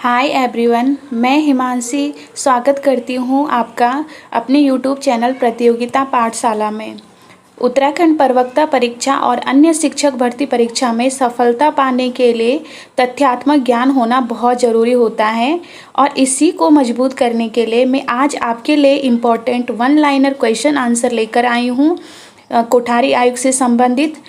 Hi everyone, मैं हिमांशी स्वागत करती हूँ आपका अपने यूट्यूब चैनल प्रतियोगिता पाठशाला में। उत्तराखंड प्रवक्ता परीक्षा और अन्य शिक्षक भर्ती परीक्षा में सफलता पाने के लिए तथ्यात्मक ज्ञान होना बहुत ज़रूरी होता है और इसी को मजबूत करने के लिए मैं आज आपके लिए important one liner question answer लेकर आई हूँ कोठारी आयोग से संबंधित।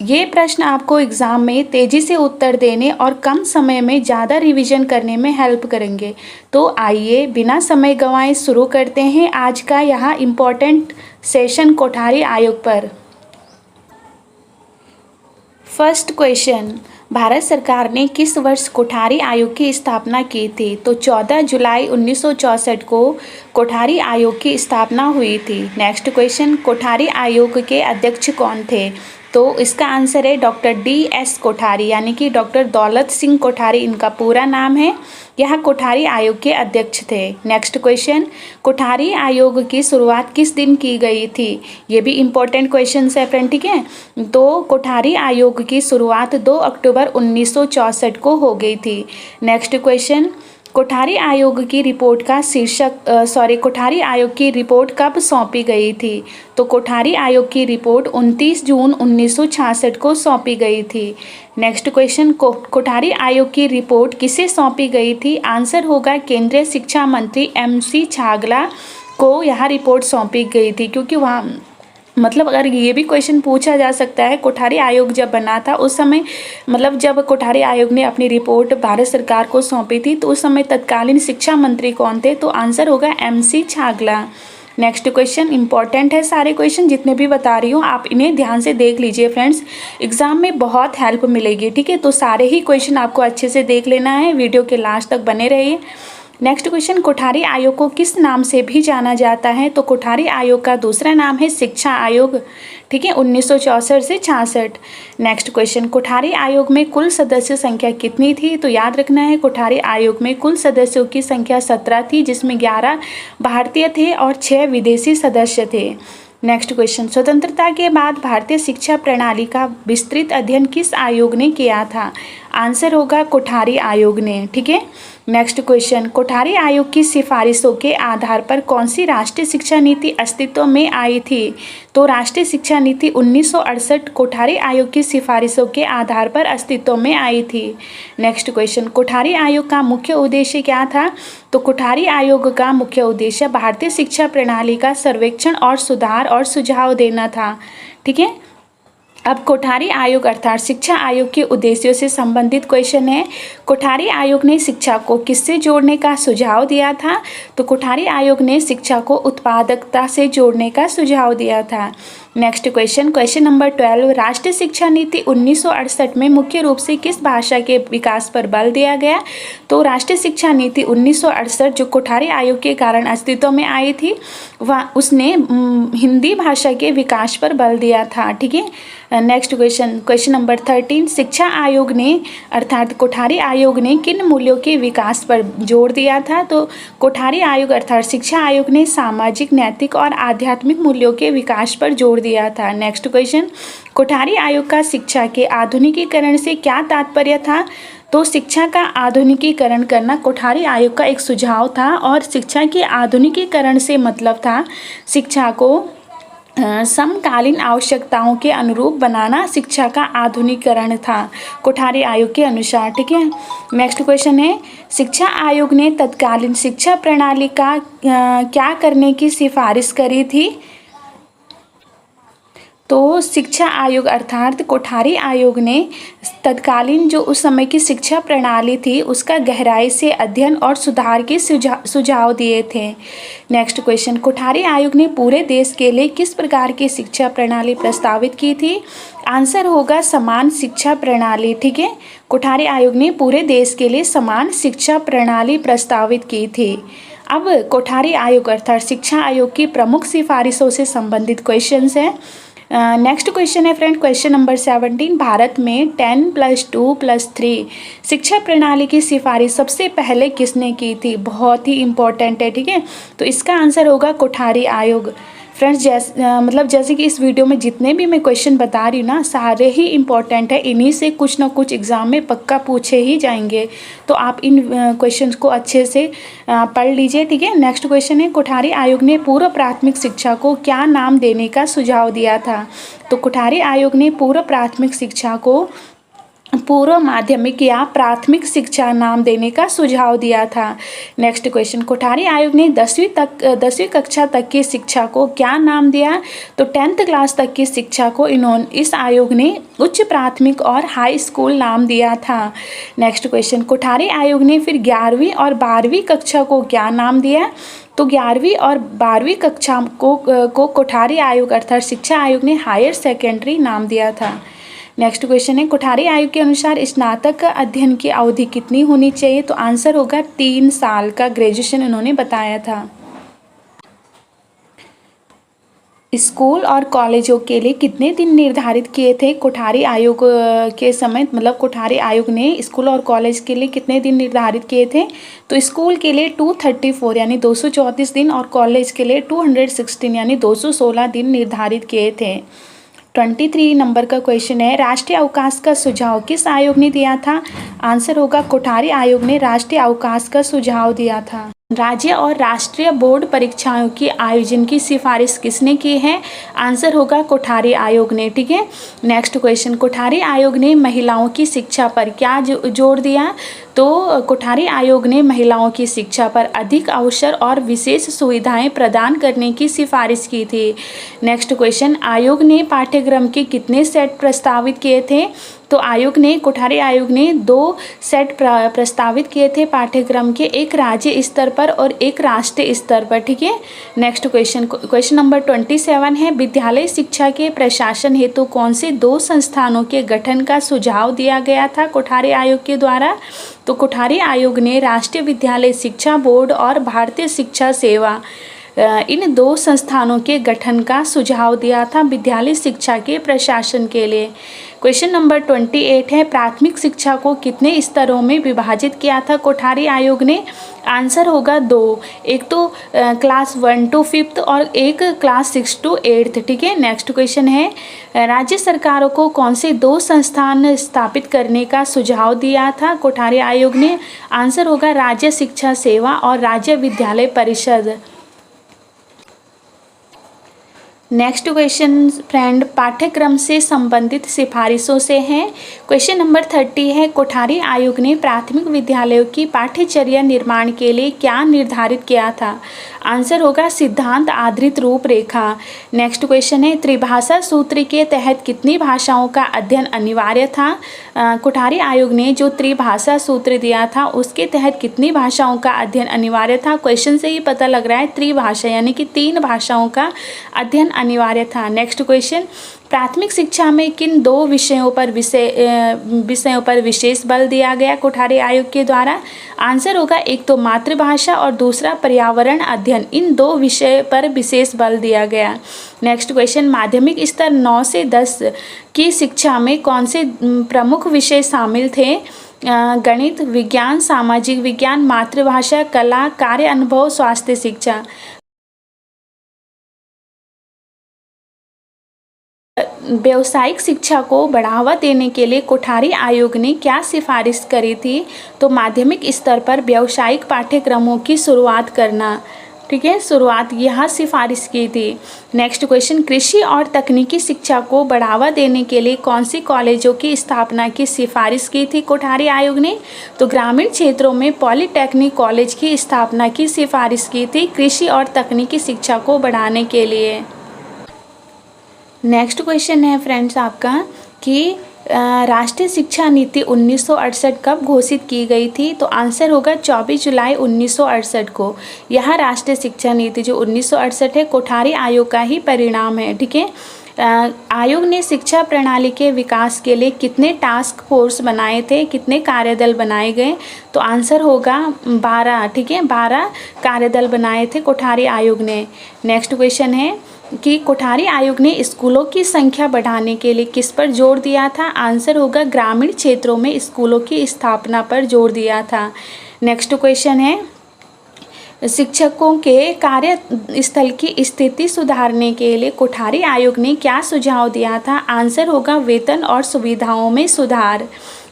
ये प्रश्न आपको एग्ज़ाम में तेज़ी से उत्तर देने और कम समय में ज़्यादा रिवीजन करने में हेल्प करेंगे। तो आइए बिना समय गंवाए शुरू करते हैं आज का यहाँ इम्पोर्टेंट सेशन कोठारी आयोग पर। फर्स्ट क्वेश्चन, भारत सरकार ने किस वर्ष कोठारी आयोग की स्थापना की थी? तो 14 जुलाई 1964 को कोठारी आयोग की स्थापना हुई थी। नेक्स्ट क्वेश्चन, कोठारी आयोग के अध्यक्ष कौन थे? तो इसका आंसर है डॉक्टर DS कोठारी, यानी कि डॉक्टर दौलत सिंह कोठारी इनका पूरा नाम है। यह कोठारी आयोग के अध्यक्ष थे। नेक्स्ट क्वेश्चन, कोठारी आयोग की शुरुआत किस दिन की गई थी? ये भी इम्पोर्टेंट क्वेश्चन है फ्रेंड, ठीक है। तो कोठारी आयोग की शुरुआत 2 अक्टूबर 1964 को हो गई थी। नेक्स्ट क्वेश्चन, कोठारी आयोग की रिपोर्ट का कोठारी आयोग की रिपोर्ट कब सौंपी गई थी? तो कोठारी आयोग की रिपोर्ट 29 जून 1966 को सौंपी गई थी। नेक्स्ट क्वेश्चन, कोठारी आयोग की रिपोर्ट किसे सौंपी गई थी? आंसर होगा केंद्रीय शिक्षा मंत्री MC छागला को यह रिपोर्ट सौंपी गई थी, क्योंकि वहाँ अगर ये भी क्वेश्चन पूछा जा सकता है, कोठारी आयोग जब बना था उस समय जब कोठारी आयोग ने अपनी रिपोर्ट भारत सरकार को सौंपी थी तो उस समय तत्कालीन शिक्षा मंत्री कौन थे? तो आंसर होगा MC Chagla. Next question important है, सारे क्वेश्चन जितने भी बता रही हूँ आप इन्हें ध्यान से देख लीजिए फ्रेंड्स, एग्जाम में बहुत हेल्प मिलेगी, ठीक है। तो सारे ही क्वेश्चन आपको अच्छे से देख लेना है, वीडियो के लास्ट तक बने रहिए। नेक्स्ट क्वेश्चन, कोठारी आयोग को किस नाम से भी जाना जाता है? तो कोठारी आयोग का दूसरा नाम है शिक्षा आयोग, ठीक है, 1964 से 66। नेक्स्ट क्वेश्चन, कोठारी आयोग में कुल सदस्य संख्या कितनी थी? तो याद रखना है कोठारी आयोग में कुल सदस्यों की संख्या 17 थी, जिसमें 11 भारतीय थे और 6 विदेशी सदस्य थे। नेक्स्ट क्वेश्चन, स्वतंत्रता के बाद भारतीय शिक्षा प्रणाली का विस्तृत अध्ययन किस आयोग ने किया था? आंसर होगा कोठारी आयोग ने, ठीक है। नेक्स्ट क्वेश्चन, कोठारी आयोग की सिफारिशों के आधार पर कौन सी राष्ट्रीय शिक्षा नीति अस्तित्व में आई थी? तो राष्ट्रीय शिक्षा नीति 1968 कोठारी आयोग की सिफारिशों के आधार पर अस्तित्व में आई थी। नेक्स्ट क्वेश्चन, कोठारी आयोग का मुख्य उद्देश्य क्या था? तो कोठारी आयोग का मुख्य उद्देश्य भारतीय शिक्षा प्रणाली का सर्वेक्षण और सुधार और सुझाव देना था, ठीक है। अब कोठारी आयोग अर्थात शिक्षा आयोग के उद्देश्यों से संबंधित क्वेश्चन है। कोठारी आयोग ने शिक्षा को किससे जोड़ने का सुझाव दिया था? तो कोठारी आयोग ने शिक्षा को उत्पादकता से जोड़ने का सुझाव दिया था। नेक्स्ट क्वेश्चन, क्वेश्चन नंबर 12, राष्ट्रीय शिक्षा नीति 1968 में मुख्य रूप से किस भाषा के विकास पर बल दिया गया? तो राष्ट्रीय शिक्षा नीति 1968 जो कोठारी आयोग के कारण अस्तित्व में आई थी, वह उसने हिंदी भाषा के विकास पर बल दिया था, ठीक है। नेक्स्ट क्वेश्चन, क्वेश्चन नंबर 13, शिक्षा आयोग ने अर्थात कोठारी आयोग ने किन मूल्यों के विकास पर जोर दिया था? तो कोठारी आयोग अर्थात शिक्षा आयोग ने सामाजिक, नैतिक और आध्यात्मिक मूल्यों के विकास पर जोर दिया था। नेक्स्ट क्वेश्चन, कोठारी आयोग का शिक्षा के आधुनिकीकरण से क्या तात्पर्य था? तो शिक्षा का आधुनिकीकरण करना कोठारी आयोग का एक सुझाव था और शिक्षा के आधुनिकीकरण से मतलब था शिक्षा को समकालीन आवश्यकताओं के अनुरूप बनाना, शिक्षा का आधुनिकीकरण था कोठारी आयोग के अनुसार, ठीक है। नेक्स्ट क्वेश्चन है, शिक्षा आयोग ने तत्कालीन शिक्षा प्रणाली का क्या करने की सिफारिश करी थी? तो शिक्षा आयोग अर्थात कोठारी आयोग ने तत्कालीन जो उस समय की शिक्षा प्रणाली थी उसका गहराई से अध्ययन और सुधार के सुझाव दिए थे। नेक्स्ट क्वेश्चन, कोठारी आयोग ने पूरे देश के लिए किस प्रकार की शिक्षा प्रणाली प्रस्तावित की थी? आंसर होगा समान शिक्षा प्रणाली, ठीक है। कोठारी आयोग ने पूरे देश के लिए समान शिक्षा प्रणाली प्रस्तावित की थी। अब कोठारी आयोग अर्थात शिक्षा आयोग की प्रमुख सिफारिशों से संबंधित क्वेश्चंस हैं। नेक्स्ट क्वेश्चन है फ्रेंड, क्वेश्चन नंबर 17, भारत में 10+2+3 शिक्षा प्रणाली की सिफारिश सबसे पहले किसने की थी? बहुत ही इंपॉर्टेंट है, ठीक है। तो इसका आंसर होगा कोठारी आयोग। फ्रेंड्स मतलब जैसे कि इस वीडियो में जितने भी मैं क्वेश्चन बता रही हूँ ना, सारे ही इम्पॉर्टेंट है, इन्हीं से कुछ ना कुछ एग्जाम में पक्का पूछे ही जाएंगे। तो आप इन क्वेश्चन को अच्छे से पढ़ लीजिए, ठीक है। नेक्स्ट क्वेश्चन है, कोठारी आयोग ने पूर्व प्राथमिक शिक्षा को क्या नाम देने का सुझाव दिया था? तो कोठारी आयोग ने पूर्व प्राथमिक शिक्षा को पूर्व माध्यमिक या प्राथमिक शिक्षा नाम देने का सुझाव दिया था। नेक्स्ट क्वेश्चन, कोठारी आयोग ने 10वीं कक्षा तक की शिक्षा को क्या नाम दिया? तो 10th क्लास तक की शिक्षा को इस आयोग ने उच्च प्राथमिक और हाई स्कूल नाम दिया था। नेक्स्ट क्वेश्चन, कोठारी आयोग ने फिर 11वीं और 12वीं कक्षा को क्या नाम दिया? तो 11वीं और 12वीं कक्षा को कोठारी आयोग अर्थात शिक्षा आयोग ने हायर सेकेंडरी नाम दिया था। नेक्स्ट क्वेश्चन है, कोठारी आयोग के अनुसार स्नातक अध्ययन की अवधि कितनी होनी चाहिए? तो आंसर होगा 3 साल का ग्रेजुएशन उन्होंने बताया था। स्कूल और कॉलेजों के लिए कितने दिन निर्धारित किए थे कोठारी आयोग के समय? मतलब कोठारी आयोग ने स्कूल और कॉलेज के लिए कितने दिन निर्धारित किए थे? तो स्कूल के लिए 234 यानी 234 दिन और कॉलेज के लिए 216 यानी 216 दिन निर्धारित किए थे। 23 नंबर का क्वेश्चन है, राष्ट्रीय अवकाश का सुझाव किस आयोग ने दिया था? आंसर होगा कोठारी आयोग ने राष्ट्रीय अवकाश का सुझाव दिया था। राज्य और राष्ट्रीय बोर्ड परीक्षाओं की आयोजन की सिफारिश किसने की है? आंसर होगा कोठारी आयोग ने, ठीक है। नेक्स्ट क्वेश्चन, कोठारी आयोग ने महिलाओं की शिक्षा पर क्या जोर दिया? तो कोठारी आयोग ने महिलाओं की शिक्षा पर अधिक अवसर और विशेष सुविधाएं प्रदान करने की सिफारिश की थी। नेक्स्ट क्वेश्चन, आयोग ने पाठ्यक्रम के कितने सेट प्रस्तावित किए थे? तो कोठारी आयोग ने 2 सेट प्रस्तावित किए थे पाठ्यक्रम के, एक राज्य स्तर पर और एक राष्ट्रीय स्तर पर, ठीक है। नेक्स्ट क्वेश्चन नंबर 27 है, विद्यालय शिक्षा के प्रशासन हेतु कौन से 2 संस्थानों के गठन का सुझाव दिया गया था कोठारी आयोग के द्वारा? तो कोठारी आयोग ने राष्ट्रीय विद्यालय शिक्षा बोर्ड और भारतीय शिक्षा सेवा इन 2 संस्थानों के गठन का सुझाव दिया था विद्यालय शिक्षा के प्रशासन के लिए। क्वेश्चन नंबर 28 है, प्राथमिक शिक्षा को कितने स्तरों में विभाजित किया था कोठारी आयोग ने? आंसर होगा 2, एक तो क्लास 1 to 5th और एक क्लास 6 to 8th, ठीक है। नेक्स्ट क्वेश्चन है, राज्य सरकारों को कौन से 2 संस्थान स्थापित करने का सुझाव दिया था कोठारी आयोग ने? आंसर होगा राज्य शिक्षा सेवा और राज्य विद्यालय परिषद। नेक्स्ट क्वेश्चन फ्रेंड, पाठ्यक्रम से संबंधित सिफारिशों से है। क्वेश्चन नंबर 30 है, कोठारी आयोग ने प्राथमिक विद्यालयों की पाठ्यचर्या निर्माण के लिए क्या निर्धारित किया था? आंसर होगा सिद्धांत आधारित रूपरेखा। नेक्स्ट क्वेश्चन है, त्रिभाषा सूत्र के तहत कितनी भाषाओं का अध्ययन अनिवार्य था? कोठारी आयोग ने जो त्रिभाषा सूत्र दिया था उसके तहत कितनी भाषाओं का अध्ययन अनिवार्य था? क्वेश्चन से ही पता लग रहा है, त्रिभाषा यानी कि 3 भाषाओं का अध्ययन अनिवार्य था। नेक्स्ट क्वेश्चन, प्राथमिक शिक्षा में किन 2 विषयों पर विशेष बल दिया गया कोठारी आयोग के द्वारा? आंसर होगा एक तो मातृभाषा और दूसरा पर्यावरण अध्ययन, इन 2 विषय पर विशेष बल दिया गया। नेक्स्ट क्वेश्चन, माध्यमिक स्तर 9 से 10 की शिक्षा में कौन से प्रमुख विषय शामिल थे? गणित, विज्ञान, सामाजिक विज्ञान, मातृभाषा, कला, कार्य अनुभव, स्वास्थ्य शिक्षा। व्यावसायिक शिक्षा को बढ़ावा देने के लिए कोठारी आयोग ने क्या सिफारिश करी थी? तो माध्यमिक स्तर पर व्यावसायिक पाठ्यक्रमों की शुरुआत करना, ठीक है, शुरुआत यहाँ सिफारिश की थी। नेक्स्ट क्वेश्चन, कृषि और तकनीकी शिक्षा को बढ़ावा देने के लिए कौन सी कॉलेजों की स्थापना की सिफारिश की थी कोठारी आयोग ने? तो ग्रामीण क्षेत्रों में पॉलीटेक्निक कॉलेज की स्थापना की सिफारिश की थी कृषि और तकनीकी शिक्षा को बढ़ाने के लिए। नेक्स्ट क्वेश्चन है फ्रेंड्स आपका कि राष्ट्रीय शिक्षा नीति 1968 कब घोषित की गई थी? तो आंसर होगा 24 जुलाई 1968 को। यह राष्ट्रीय शिक्षा नीति जो 1968 है कोठारी आयोग का ही परिणाम है, ठीक है। आयोग ने शिक्षा प्रणाली के विकास के लिए कितने टास्क फोर्स बनाए थे, कितने कार्यदल बनाए गए? तो आंसर होगा 12, ठीक है, 12 कार्यदल बनाए थे कोठारी आयोग ने। नेक्स्ट क्वेश्चन है कि कोठारी आयोग ने स्कूलों की संख्या बढ़ाने के लिए किस पर जोर दिया था? आंसर होगा ग्रामीण क्षेत्रों में स्कूलों की स्थापना पर जोर दिया था। नेक्स्ट क्वेश्चन है, शिक्षकों के कार्यस्थल की स्थिति सुधारने के लिए कोठारी आयोग ने क्या सुझाव दिया था? आंसर होगा वेतन और सुविधाओं में सुधार।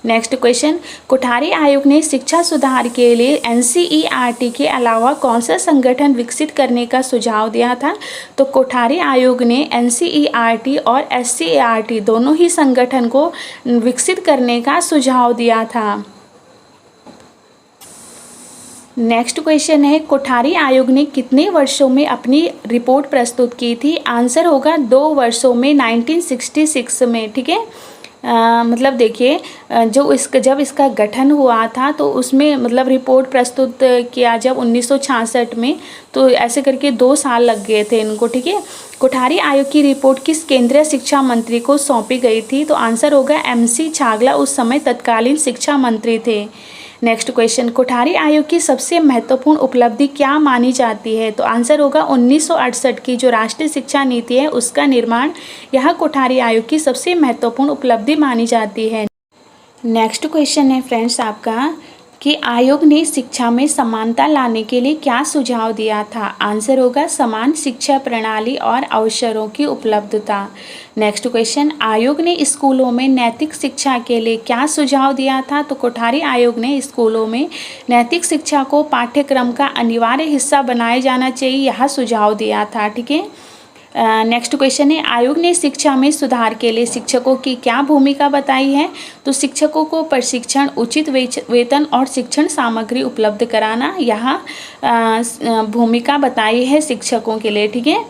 नेक्स्ट क्वेश्चन, कोठारी आयोग ने शिक्षा सुधार के लिए एनसीईआरटी के अलावा कौन सा संगठन विकसित करने का सुझाव दिया था? तो कोठारी आयोग ने एनसीईआरटी और एससीईआरटी दोनों ही संगठन को विकसित करने का सुझाव दिया था। नेक्स्ट क्वेश्चन है, कोठारी आयोग ने कितने वर्षों में अपनी रिपोर्ट प्रस्तुत की थी? आंसर होगा 2 वर्षों में, 1966 में। ठीक है, मतलब देखिए, जब इसका गठन हुआ था तो उसमें मतलब रिपोर्ट प्रस्तुत किया जब 1966 में, तो ऐसे करके 2 साल लग गए थे इनको। ठीक है, कोठारी आयोग की रिपोर्ट किस केंद्रीय शिक्षा मंत्री को सौंपी गई थी? तो आंसर होगा MC छागला, उस समय तत्कालीन शिक्षा मंत्री थे। नेक्स्ट क्वेश्चन, कोठारी आयोग की सबसे महत्वपूर्ण उपलब्धि क्या मानी जाती है? तो आंसर होगा 1968 की जो राष्ट्रीय शिक्षा नीति है उसका निर्माण, यह कोठारी आयोग की सबसे महत्वपूर्ण उपलब्धि मानी जाती है। नेक्स्ट क्वेश्चन है फ्रेंड्स आपका कि आयोग ने शिक्षा में समानता लाने के लिए क्या सुझाव दिया था? आंसर होगा समान शिक्षा प्रणाली और अवसरों की उपलब्धता। नेक्स्ट क्वेश्चन, आयोग ने स्कूलों में नैतिक शिक्षा के लिए क्या सुझाव दिया था? तो कोठारी आयोग ने स्कूलों में नैतिक शिक्षा को पाठ्यक्रम का अनिवार्य हिस्सा बनाया जाना चाहिए, यह सुझाव दिया था। ठीक है, नेक्स्ट क्वेश्चन है, आयोग ने शिक्षा में सुधार के लिए शिक्षकों की क्या भूमिका बताई है? तो शिक्षकों को प्रशिक्षण, उचित वेतन और शिक्षण सामग्री उपलब्ध कराना, यह भूमिका बताई है शिक्षकों के लिए। ठीक है,